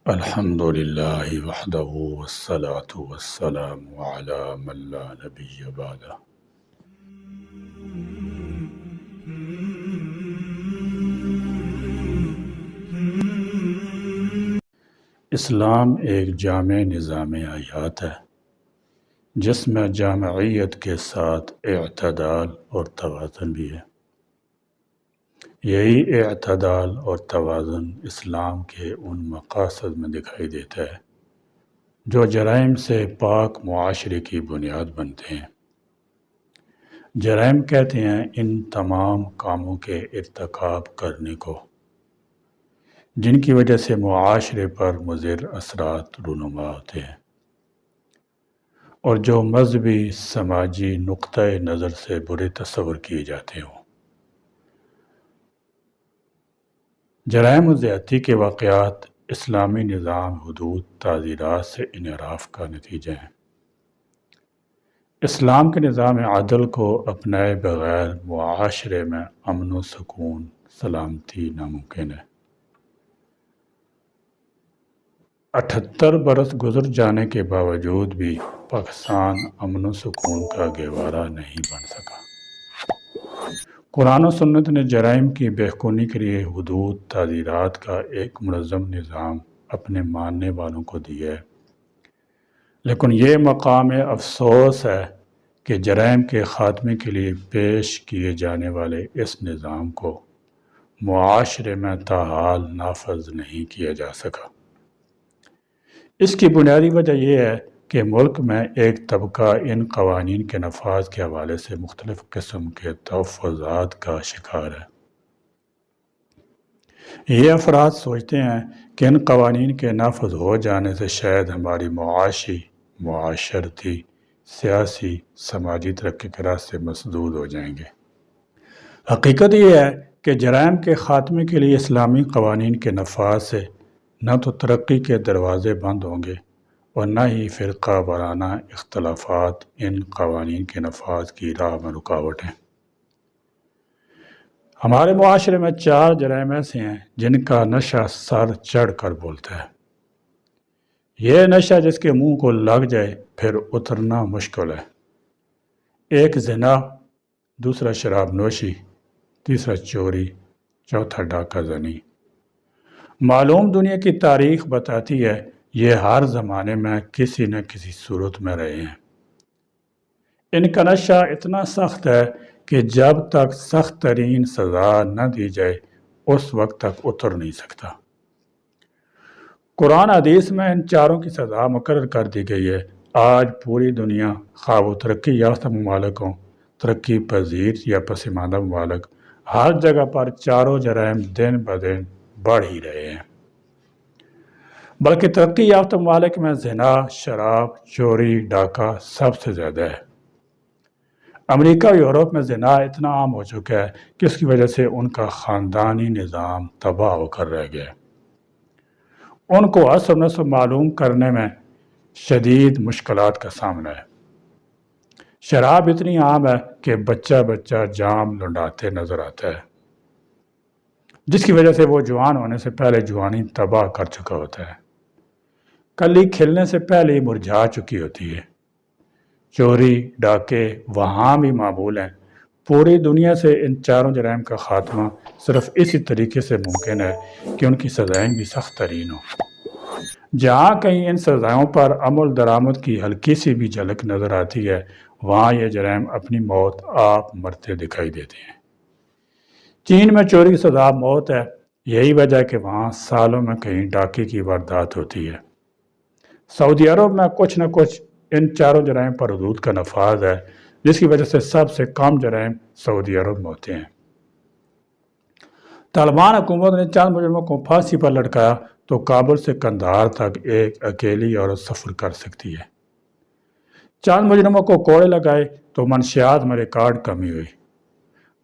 الحمد للہ وحدہ والصلاة والسلام علی من لا نبی بعدہ۔ اسلام ایک جامع نظام حیات ہے جس میں جامعیت کے ساتھ اعتدال اور توازن بھی ہے۔ یہی اعتدال اور توازن اسلام کے ان مقاصد میں دکھائی دیتا ہے جو جرائم سے پاک معاشرے کی بنیاد بنتے ہیں۔ جرائم کہتے ہیں ان تمام کاموں کے ارتکاب کرنے کو جن کی وجہ سے معاشرے پر مضر اثرات رونما ہوتے ہیں اور جو مذہبی سماجی نقطۂ نظر سے برے تصور کیے جاتے ہوں۔ جرائم و زیادتی کے واقعات اسلامی نظام حدود تعزیرات سے انحراف کا نتیجہ ہیں۔ اسلام کے نظام عدل کو اپنائے بغیر معاشرے میں امن و سکون سلامتی ناممکن ہے۔ 78 برس گزر جانے کے باوجود بھی پاکستان امن و سکون کا گہوارہ نہیں بن سکا۔ قرآن و سنت نے جرائم کی بحکونی کے لیے حدود تعزیرات کا ایک منظم نظام اپنے ماننے والوں کو دیا ہے، لیکن یہ مقام افسوس ہے کہ جرائم کے خاتمے کے لیے پیش کیے جانے والے اس نظام کو معاشرے میں تاحال نافذ نہیں کیا جا سکا۔ اس کی بنیادی وجہ یہ ہے کہ ملک میں ایک طبقہ ان قوانین کے نفاذ کے حوالے سے مختلف قسم کے تحفظات کا شکار ہے۔ یہ افراد سوچتے ہیں کہ ان قوانین کے نافذ ہو جانے سے شاید ہماری معاشی، معاشرتی، سیاسی، سماجی ترقی کے راستے مسدود ہو جائیں گے۔ حقیقت یہ ہے کہ جرائم کے خاتمے کے لیے اسلامی قوانین کے نفاذ سے نہ تو ترقی کے دروازے بند ہوں گے اور نہ ہی فرقہ وارانہ اختلافات ان قوانین کے نفاذ کی راہ میں رکاوٹ ہیں۔ ہمارے معاشرے میں 4 جرائم ایسے ہیں جن کا نشہ سر چڑھ کر بولتا ہے۔ یہ نشہ جس کے منہ کو لگ جائے پھر اترنا مشکل ہے۔ ایک زنا، دوسرا شراب نوشی، تیسرا چوری، چوتھا ڈاکہ زنی۔ معلوم دنیا کی تاریخ بتاتی ہے یہ ہر زمانے میں کسی نہ کسی صورت میں رہے ہیں۔ ان کا نشہ اتنا سخت ہے کہ جب تک سخت ترین سزا نہ دی جائے اس وقت تک اتر نہیں سکتا۔ قرآن حدیث میں ان 4 کی سزا مقرر کر دی گئی ہے۔ آج پوری دنیا خواہ وہ ترقی یافتہ ممالک ہوں، ترقی پذیر یا پسماندہ ممالک، ہر جگہ پر 4 جرائم دن بدن بڑھ ہی رہے ہیں۔ بلکہ ترقی یافتہ ممالک میں زنا، شراب، چوری، ڈاکہ سب سے زیادہ ہے۔ امریکہ اور یورپ میں زنا اتنا عام ہو چکا ہے کہ اس کی وجہ سے ان کا خاندانی نظام تباہ ہو کر رہ گیا ہے۔ ان کو اصل و نسب معلوم کرنے میں شدید مشکلات کا سامنا ہے۔ شراب اتنی عام ہے کہ بچہ بچہ جام لنڈاتے نظر آتا ہے، جس کی وجہ سے وہ جوان ہونے سے پہلے جوانی تباہ کر چکا ہوتا ہے، کلی کھلنے سے پہلے ہی مرجھا چکی ہوتی ہے۔ چوری، ڈاکے وہاں بھی معمول ہیں۔ پوری دنیا سے ان 4 جرائم کا خاتمہ صرف اسی طریقے سے ممکن ہے کہ ان کی سزائیں بھی سخت ترین ہوں۔ جہاں کہیں ان سزاؤں پر عمل درآمد کی ہلکی سی بھی جھلک نظر آتی ہے وہاں یہ جرائم اپنی موت آپ مرتے دکھائی دیتے ہیں۔ چین میں چوری کی سزا موت ہے، یہی وجہ ہے کہ وہاں سالوں میں کہیں ڈاکے کی واردات ہوتی ہے۔ سعودی عرب میں کچھ نہ کچھ ان 4 جرائم پر حدود کا نفاذ ہے، جس کی وجہ سے سب سے کم جرائم سعودی عرب میں ہوتے ہیں۔ طالبان حکومت نے چند مجرموں کو پھانسی پر لٹکایا تو کابل سے قندھار تک ایک اکیلی عورت سفر کر سکتی ہے۔ چند مجرموں کو کوڑے لگائے تو منشیات میں ریکارڈ کمی ہوئی۔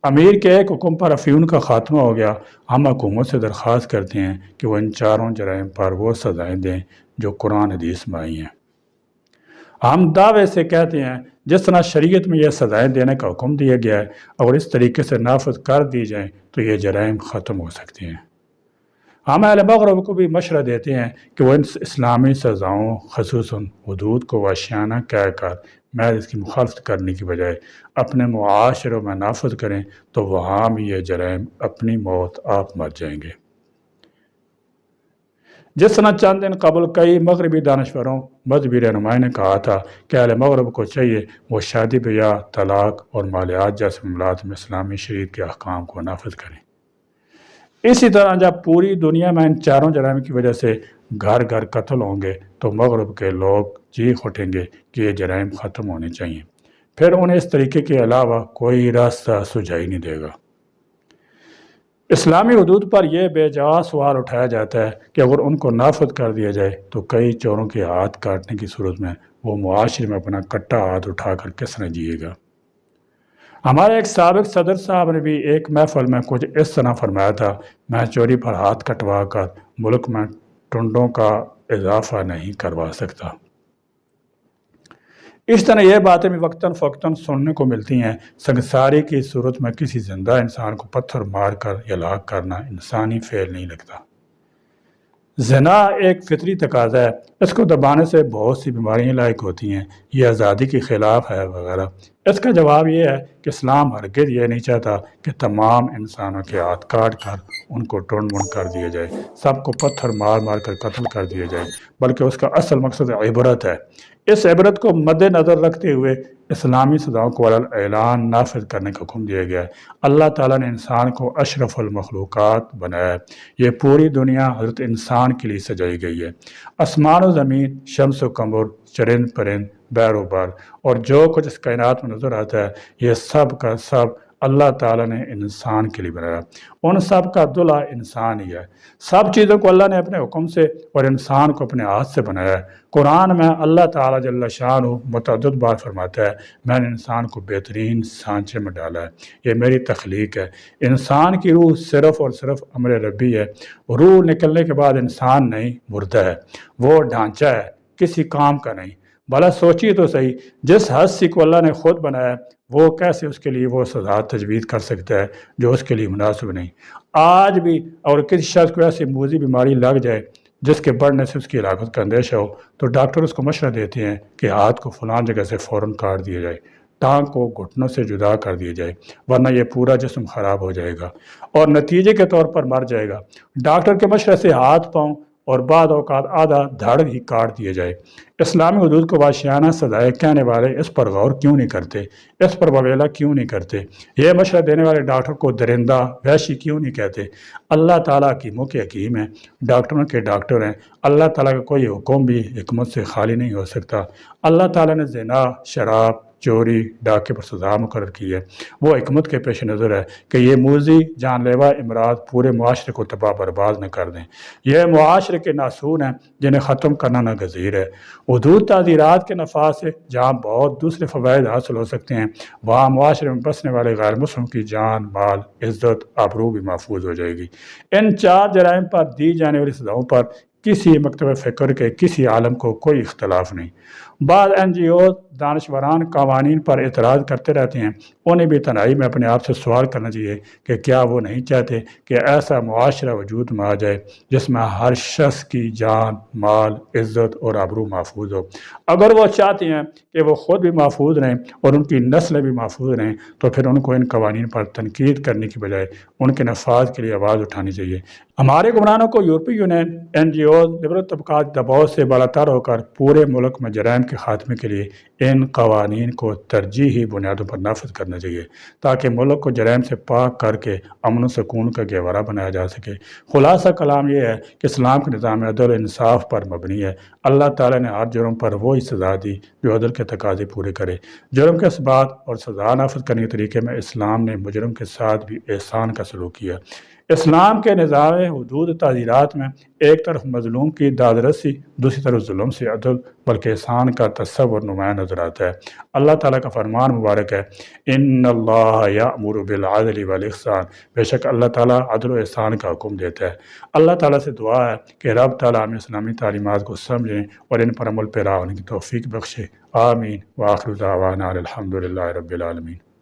امیر کے ایک حکم پر افیون کا خاتمہ ہو گیا۔ ہم حکومت سے درخواست کرتے ہیں کہ وہ ان 4 جرائم پر وہ سزائیں دیں جو قرآن حدیث میں آئی ہیں۔ ہم دعوے سے کہتے ہیں جس طرح شریعت میں یہ سزائیں دینے کا حکم دیا گیا ہے اگر اس طریقے سے نافذ کر دی جائیں تو یہ جرائم ختم ہو سکتے ہیں۔ ہم اہل مغرب کو بھی مشورہ دیتے ہیں کہ وہ ان اسلامی سزاؤں خصوصاً حدود کو وحشیانہ کہہ کر محض اس کی مخالفت کرنے کی بجائے اپنے معاشروں میں نافذ کریں تو وہاں بھی یہ جرائم اپنی موت آپ مر جائیں گے۔ جس طرح چند دن قبل کئی مغربی دانشوروں مذہبی رہنمائی نے کہا تھا کہ اہل مغرب کو چاہیے وہ شادی بیاہ، طلاق اور مالیات جیسے معاملات میں اسلامی شریعت کے احکام کو نافذ کریں، اسی طرح جب پوری دنیا میں ان چاروں جرائم کی وجہ سے گھر گھر قتل ہوں گے تو مغرب کے لوگ چیخ اٹھیں گے کہ یہ جرائم ختم ہونے چاہیے، پھر انہیں اس طریقے کے علاوہ کوئی راستہ سجائی نہیں دے گا۔ اسلامی حدود پر یہ بے جا سوال اٹھایا جاتا ہے کہ اگر ان کو نافذ کر دیا جائے تو کئی چوروں کے ہاتھ کاٹنے کی صورت میں وہ معاشرے میں اپنا کٹا ہاتھ اٹھا کر کس طرح جیے گا۔ ہمارے ایک سابق صدر صاحب نے بھی ایک محفل میں کچھ اس طرح فرمایا تھا، میں چوری پر ہاتھ کٹوا کر ملک میں ٹنڈوں کا اضافہ نہیں کروا سکتا۔ اس طرح یہ باتیں بھی وقتاً فوقتاً سننے کو ملتی ہیں۔ سنگساری کی صورت میں کسی زندہ انسان کو پتھر مار کر یا ہلاک کرنا انسانی فعل نہیں لگتا۔ زنا ایک فطری تقاضا ہے، اس کو دبانے سے بہت سی بیماریاں لاحق ہوتی ہیں، یہ آزادی کے خلاف ہے وغیرہ۔ اس کا جواب یہ ہے کہ اسلام ہرگز یہ نہیں چاہتا کہ تمام انسانوں کے ہاتھ کاٹ کر ان کو ٹنڈ منڈ کر دیا جائے، سب کو پتھر مار مار کر قتل کر دیا جائے، بلکہ اس کا اصل مقصد عبرت ہے۔ اس عبرت کو مد نظر رکھتے ہوئے اسلامی سزاؤں کو اعلان نافذ کرنے کا حکم دیا گیا ہے۔ اللہ تعالیٰ نے انسان کو اشرف المخلوقات بنایا ہے، یہ پوری دنیا حضرت انسان کے لیے سجائی گئی ہے۔ آسمان و زمین، شمس و قمر، چرند پرند، بحر و بر اور جو کچھ اس کائنات میں نظر آتا ہے، یہ سب کا سب اللہ تعالیٰ نے انسان کے لیے بنایا۔ ان سب کا دلہا انسان ہی ہے۔ سب چیزوں کو اللہ نے اپنے حکم سے اور انسان کو اپنے ہاتھ سے بنایا ہے۔ قرآن میں اللہ تعالیٰ جل شانہ متعدد بار فرماتا ہے، میں نے انسان کو بہترین سانچے میں ڈالا ہے، یہ میری تخلیق ہے۔ انسان کی روح صرف اور صرف امر ربی ہے۔ روح نکلنے کے بعد انسان نہیں، مردہ ہے، وہ ڈھانچہ ہے، کسی کام کا نہیں۔ بھلا سوچیے تو صحیح، جس ہستی کو اللہ نے خود بنایا وہ کیسے اس کے لیے وہ سزا تجویز کر سکتا ہے جو اس کے لیے مناسب نہیں۔ آج بھی اور کسی شخص کو ایسی موذی بیماری لگ جائے جس کے بڑھنے سے اس کی ہلاکت کا اندیشہ ہو تو ڈاکٹر اس کو مشورہ دیتے ہیں کہ ہاتھ کو فلاں جگہ سے فوراً کاٹ دیا جائے، ٹانگ کو گھٹنوں سے جدا کر دیا جائے، ورنہ یہ پورا جسم خراب ہو جائے گا اور نتیجے کے طور پر مر جائے گا۔ ڈاکٹر کے مشورے سے ہاتھ پاؤں اور بعض اوقات آدھا دھڑ ہی کاٹ دیا جائے۔ اسلامی حدود کو وحشیانہ سزائیں کہنے والے اس پر غور کیوں نہیں کرتے، اس پر وویلا کیوں نہیں کرتے؟ یہ مشورہ دینے والے ڈاکٹر کو درندہ، وحشی کیوں نہیں کہتے؟ اللہ تعالیٰ حکیموں کے حکیم ہیں، ڈاکٹروں کے ڈاکٹر ہیں۔ اللہ تعالیٰ کا کوئی حکم بھی حکمت سے خالی نہیں ہو سکتا۔ اللہ تعالیٰ نے زنا، شراب، چوری، ڈاکے پر سزا مقرر کی ہے۔ وہ حکمت کے پیش نظر ہے کہ یہ موذی جان لیوا امراض پورے معاشرے کو تباہ برباد نہ کر دیں۔ یہ معاشرے کے ناسون ہیں جنہیں ختم کرنا ناگزیر ہے۔ حدود تعزیرات کے نفاذ سے جہاں بہت دوسرے فوائد حاصل ہو سکتے ہیں، وہاں معاشرے میں بسنے والے غیر مسلم کی جان، مال، عزت، آبرو بھی محفوظ ہو جائے گی۔ ان چار جرائم پر دی جانے والی سزاؤں پر کسی مکتب فکر کے کسی عالم کو کوئی اختلاف نہیں۔ بعض NGOز دانشوران قوانین پر اعتراض کرتے رہتے ہیں، انہیں بھی تنہائی میں اپنے آپ سے سوال کرنا چاہیے کہ کیا وہ نہیں چاہتے کہ ایسا معاشرہ وجود میں آ جائے جس میں ہر شخص کی جان، مال، عزت اور آبرو محفوظ ہو۔ اگر وہ چاہتے ہیں کہ وہ خود بھی محفوظ رہیں اور ان کی نسلیں بھی محفوظ رہیں تو پھر ان کو ان قوانین پر تنقید کرنے کی بجائے ان کے نفاذ کے لیے آواز اٹھانی چاہیے۔ ہمارے حکمرانوں کو یورپی یونین، NGOز، لبرل طبقات دباؤ سے بالاتر ہو کر پورے ملک میں جرائم کے خاتمے کے لیے ان قوانین کو ترجیحی بنیادوں پر نافذ کرنا چاہیے تاکہ ملک کو جرائم سے پاک کر کے امن و سکون کا گہوارہ بنایا جا سکے۔ خلاصہ کلام یہ ہے کہ اسلام کے نظام عدل و انصاف پر مبنی ہے۔ اللہ تعالیٰ نے ہر جرم پر وہی سزا دی جو عدل کے تقاضے پورے کرے۔ جرم کے اسباب اور سزا نافذ کرنے کے طریقے میں اسلام نے مجرم کے ساتھ بھی احسان کا سلوک کیا۔ اسلام کے نظام حدود تعزیرات میں ایک طرف مظلوم کی داد رسی، دوسری طرف ظلم سے عدل بلکہ احسان کا تصور نمایاں نظر آتا ہے۔ اللہ تعالیٰ کا فرمان مبارک ہے، ان اللہ یأمر بالعدل والاحسان، بے شک اللہ تعالیٰ عدل و احسان کا حکم دیتا ہے۔ اللہ تعالیٰ سے دعا ہے کہ رب تعالیٰ ہمیں اسلامی تعلیمات کو سمجھیں اور ان پر عمل پیرا ہونے کی توفیق بخشے۔ آمین۔ وآخر دعوانا الحمدللہ رب العالمین۔